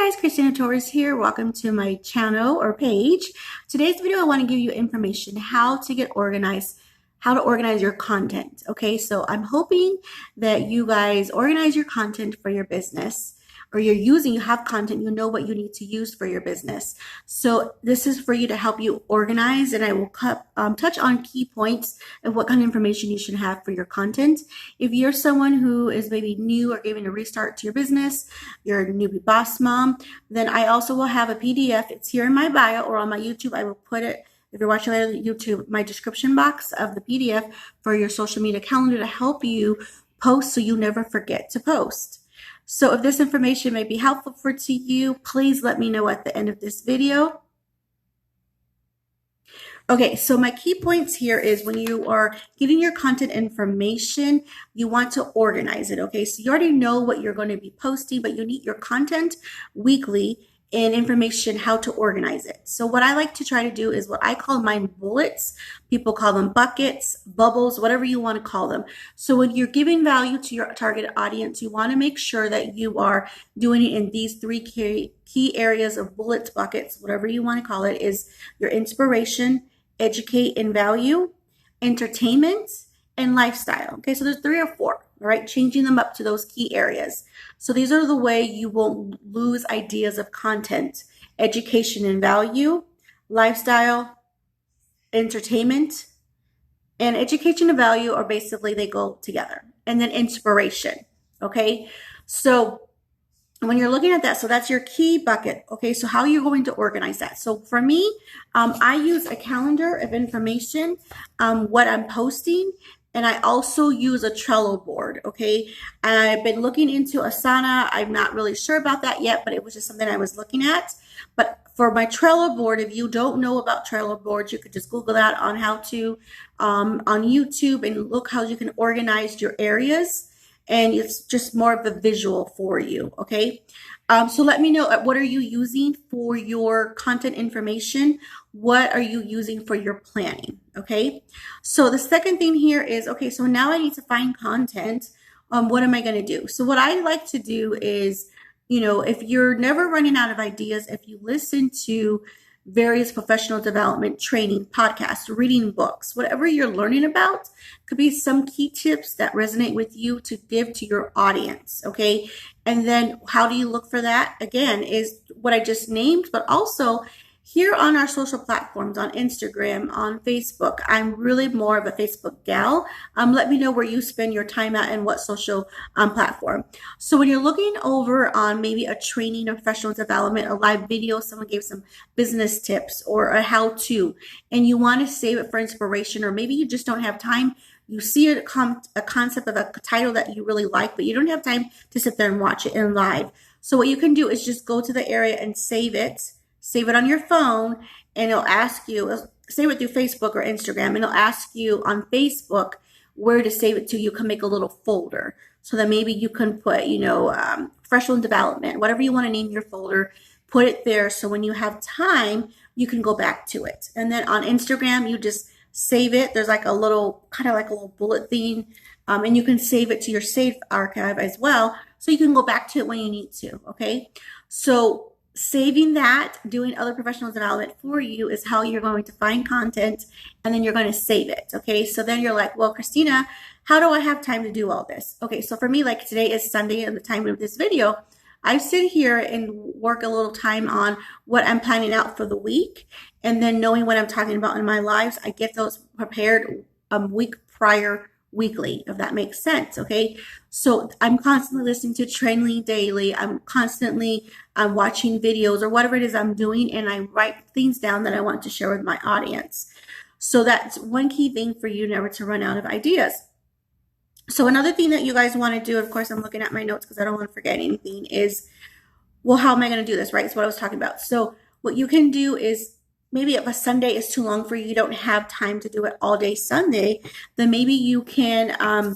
Hi guys, kristeenatorres here. Welcome to my channel or page. Today's video, I want to give you information how to get organized, how to organize your content. Okay, so I'm hoping that you guys organize your content for your business, or you have content, you know what you need to use for your business. So this is for you to help you organize, and I will touch on key points of what kind of information you should have for your content. If you're someone who is maybe new or giving a restart to your business, you're a newbie boss mom, then I also will have a PDF. It's here in my bio or on my YouTube. I will put it, if you're watching later on YouTube, my description box of the PDF for your social media calendar to help you post so you never forget to post. So if this information may be helpful to you, please let me know at the end of this video. Okay, so my key points here is when you are getting your content information, you want to organize it, okay? So you already know what you're going to be posting, but you need your content weekly and information how to organize it. So what I like to try to do is what I call mine bullets. People call them buckets, bubbles, whatever you want to call them. So when you're giving value to your target audience, you want to make sure that you are doing it in these three key areas of bullets, buckets, whatever you want to call it, is your inspiration, educate and value, entertainment, and lifestyle. Okay, so there's 3 or 4. All right, changing them up to those key areas. So these are the way you won't lose ideas of content: education and value, lifestyle, entertainment. And education and value are basically, they go together. And then inspiration. Okay, so when you're looking at that, so that's your key bucket. Okay, so how you're going to organize that. So for me, I use a calendar of information, what I'm posting. And I also use a Trello board, okay? I've been looking into Asana. I'm not really sure about that yet, but it was just something I was looking at. But for my Trello board, if you don't know about Trello boards, you could just Google that on how to, on YouTube, and look how you can organize your areas. And it's just more of a visual for you, okay? So let me know, what are you using for your content information? What are you using for your planning, okay? So the second thing here is, okay, so now I need to find content. What am I gonna do? So what I like to do is, you know, if you're never running out of ideas, if you listen to various professional development training podcasts, reading books, whatever you're learning about, could be some key tips that resonate with you to give to your audience, okay? And then how do you look for that? Again, is what I just named, but also here on our social platforms, on Instagram, on Facebook. I'm really more of a Facebook gal. Let me know where you spend your time at and what social platform. So when you're looking over on maybe a training or professional development, a live video, someone gave some business tips or a how-to, and you want to save it for inspiration, or maybe you just don't have time. You see a concept of a title that you really like, but you don't have time to sit there and watch it in live. So what you can do is just go to the area and save it. Save it on your phone, and it'll ask you, save it through Facebook or Instagram, and it'll ask you on Facebook where to save it to. You can make a little folder so that maybe you can put, you know, professional development, whatever you want to name your folder, put it there. So when you have time, you can go back to it. And then on Instagram, you just save it. There's like a little, kind of like a little bullet thing, and you can save it to your saved archive as well. So you can go back to it when you need to, okay? So saving that, doing other professional development for you is how you're going to find content, and then you're going to save it, okay? So then you're like, well, Christina, how do I have time to do all this? Okay, so for me, like today is Sunday and the time of this video, I sit here and work a little time on what I'm planning out for the week, and then knowing what I'm talking about in my lives, I get those prepared a week prior, weekly, if that makes sense, okay? So I'm constantly listening to Trendly Daily. I'm constantly watching videos or whatever it is I'm doing, and I write things down that I want to share with my audience. So that's one key thing for you never to run out of ideas. So another thing that you guys want to do, of course, I'm looking at my notes because I don't want to forget anything, is, well, how am I going to do this, right? It's what I was talking about. So what you can do is, maybe if a Sunday is too long for you, you don't have time to do it all day Sunday, then maybe you can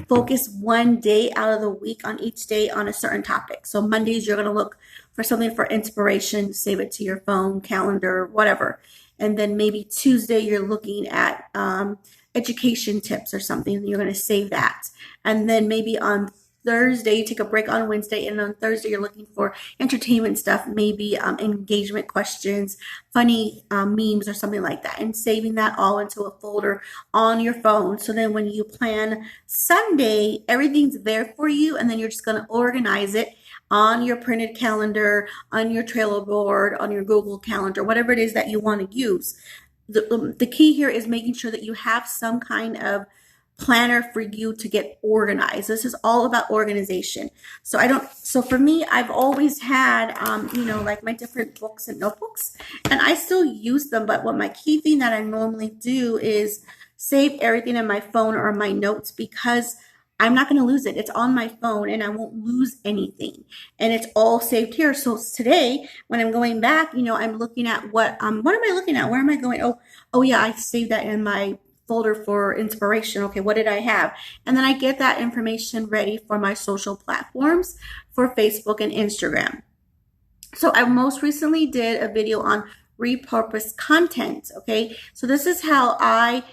focus one day out of the week on each day on a certain topic. So Mondays, you're going to look for something for inspiration, save it to your phone, calendar, whatever. And then maybe Tuesday, you're looking at education tips or something, and you're going to save that. And then maybe on Thursday, you take a break on Wednesday, and on Thursday you're looking for entertainment stuff, maybe engagement questions, funny memes or something like that, and saving that all into a folder on your phone. So then when you plan Sunday, everything's there for you, and then you're just going to organize it on your printed calendar, on your Trello board, on your Google Calendar, whatever it is that you want to use. The key here is making sure that you have some kind of planner for you to get organized. This is all about organization. So for me, I've always had, like my different books and notebooks, and I still use them. But what my key thing that I normally do is save everything in my phone or my notes, because I'm not going to lose it. It's on my phone and I won't lose anything. And it's all saved here. So today, when I'm going back, I'm looking at what am I looking at? Where am I going? Oh yeah, I saved that in my folder for inspiration. Okay, what did I have? And then I get that information ready for my social platforms for Facebook and Instagram. So I most recently did a video on repurpose content. Okay, so this is how I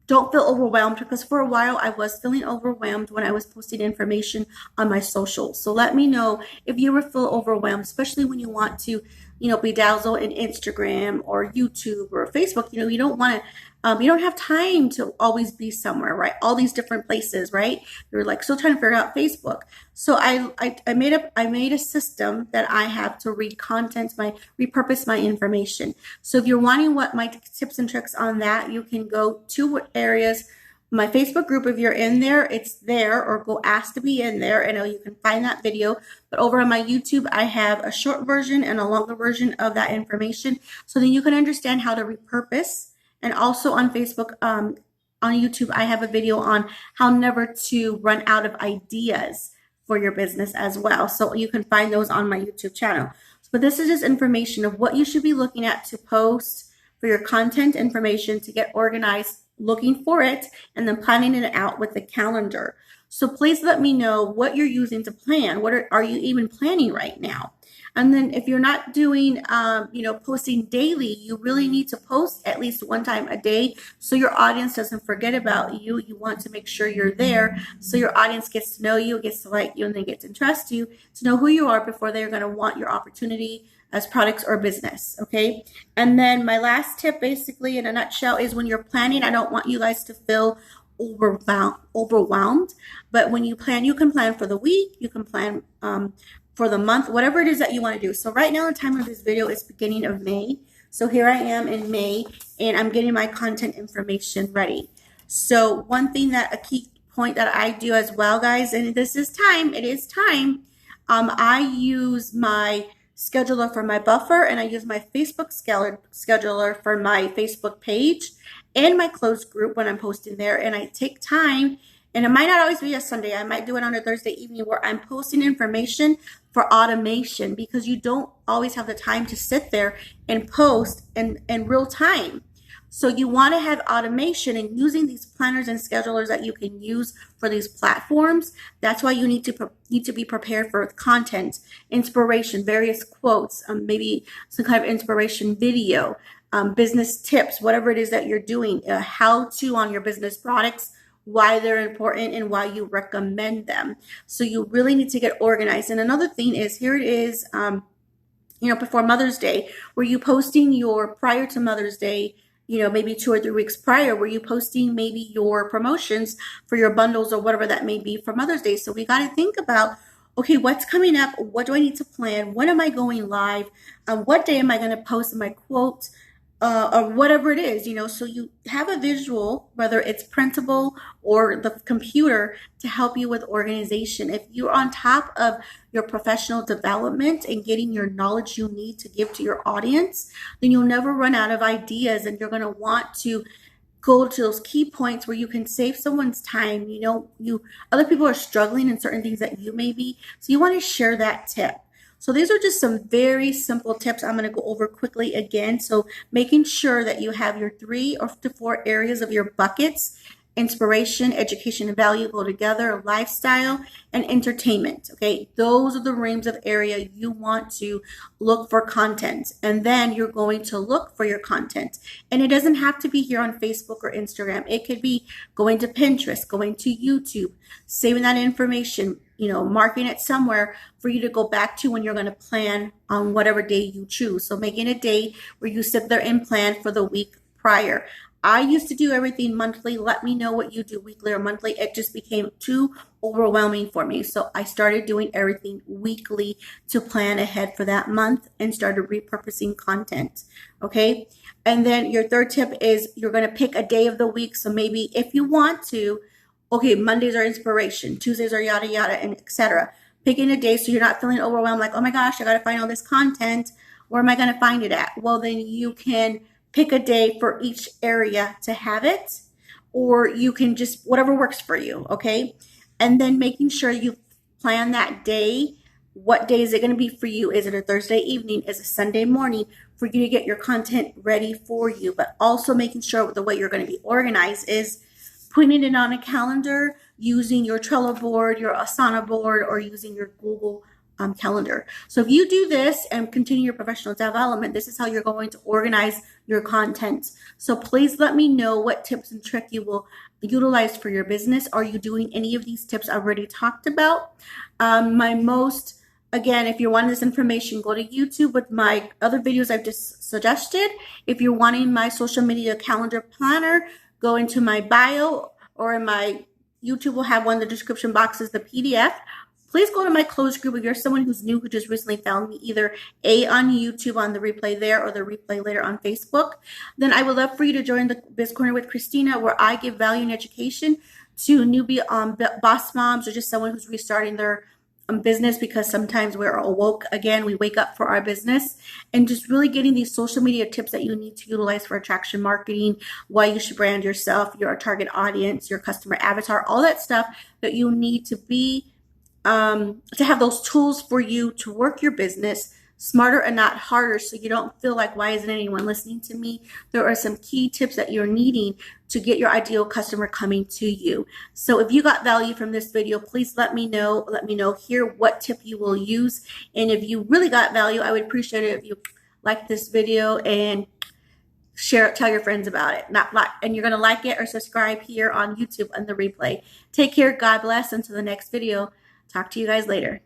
don't feel overwhelmed, because for a while I was feeling overwhelmed when I was posting information on my socials. So let me know if you ever feel overwhelmed, especially when you want to, bedazzle in Instagram or YouTube or Facebook. You don't want to, you don't have time to always be somewhere, right? All these different places, right? You're like still trying to figure out Facebook. So I made a system that I have to repurpose my information. So if you're wanting what my tips and tricks on that, you can go to areas. My Facebook group, if you're in there, it's there, or go ask to be in there, and you can find that video. But over on my YouTube, I have a short version and a longer version of that information, so then you can understand how to repurpose. And also on Facebook, on YouTube, I have a video on how never to run out of ideas for your business as well. So you can find those on my YouTube channel. But this is just information of what you should be looking at to post for your content information, to get organized, looking for it, and then planning it out with the calendar. So please let me know what you're using to plan. What are you even planning right now? And then if you're not doing, posting daily, you really need to post at least one time a day so your audience doesn't forget about you. You want to make sure you're there so your audience gets to know you, gets to like you, and then gets to trust you, to know who you are before they're going to want your opportunity as products or business. Okay. And then my last tip, basically in a nutshell, is when you're planning, I don't want you guys to feel overwhelmed, but when you plan, you can plan for the week, you can plan for the month, whatever it is that you want to do. So right now, the time of this video is beginning of May. So here I am in May, and I'm getting my content information ready. So one thing that a key point that I do as well, guys, and it is time. I use my scheduler for my buffer, and I use my Facebook scheduler for my Facebook page and my closed group when I'm posting there. And I take time, and it might not always be a Sunday. I might do it on a Thursday evening where I'm posting information for automation, because you don't always have the time to sit there and post in real time. So you want to have automation and using these planners and schedulers that you can use for these platforms. That's why you need to be prepared for content, inspiration, various quotes, maybe some kind of inspiration video, business tips, whatever it is that you're doing, how to on your business products, why they're important, and why you recommend them. So you really need to get organized. And another thing is, here it is, before Mother's Day, were you posting prior to Mother's Day, maybe 2 or 3 weeks prior, were you posting maybe your promotions for your bundles or whatever that may be for Mother's Day? So we got to think about, okay, what's coming up? What do I need to plan? When am I going live? What day am I going to post my quote? Or whatever it is, so you have a visual, whether it's printable or the computer, to help you with organization. If you're on top of your professional development and getting your knowledge you need to give to your audience, then you'll never run out of ideas, and you're going to want to go to those key points where you can save someone's time. Other people are struggling in certain things that you may be, so you want to share that tip. So these are just some very simple tips I'm going to go over quickly again. So making sure that you have your 3 or 4 areas of your buckets inspiration, education, and value go together, lifestyle, and entertainment. Okay, those are the range of area you want to look for content. And then you're going to look for your content. And it doesn't have to be here on Facebook or Instagram. It could be going to Pinterest, going to YouTube, saving that information, marking it somewhere for you to go back to when you're going to plan on whatever day you choose. So making a date where you sit there and plan for the week prior. I used to do everything monthly. Let me know what you do weekly or monthly. It just became too overwhelming for me. So I started doing everything weekly to plan ahead for that month and started repurposing content. Okay. And then your third tip is you're going to pick a day of the week. So maybe if you want to, okay, Mondays are inspiration, Tuesdays are yada, yada, and etc. Picking a day so you're not feeling overwhelmed like, oh my gosh, I got to find all this content. Where am I going to find it at? Well, then you can pick a day for each area to have it, or you can just, whatever works for you, okay? And then making sure you plan that day. What day is it going to be for you? Is it a Thursday evening? Is it Sunday morning for you to get your content ready for you? But also making sure the way you're going to be organized is putting it on a calendar, using your Trello board, your Asana board, or using your Google calendar. So if you do this and continue your professional development, this is how you're going to organize your content. So please let me know what tips and tricks you will utilize for your business. Are you doing any of these tips I've already talked about? Again, if you're wanting this information, go to YouTube with my other videos I've just suggested. If you're wanting my social media calendar planner, go into my bio, or in my YouTube will have one of the description boxes, the PDF. Please go to my closed group if you're someone who's new who just recently found me, either on YouTube on the replay there or the replay later on Facebook. Then I would love for you to join the Biz Corner with Christina, where I give value and education to newbie boss moms, or just someone who's restarting their business, because sometimes we're awoke again, we wake up for our business, and just really getting these social media tips that you need to utilize for attraction marketing, why you should brand yourself, your target audience, your customer avatar, all that stuff that you need to be to have those tools for you to work your business smarter and not harder, so you don't feel like, why isn't anyone listening to me? There are some key tips that you're needing to get your ideal customer coming to you. So if you got value from this video, please let me know here what tip you will use. And if you really got value, I would appreciate it if you like this video and share it, tell your friends about it. And you're going to like it or subscribe here on YouTube on the replay. Take care. God bless. Until the next video. Talk to you guys later.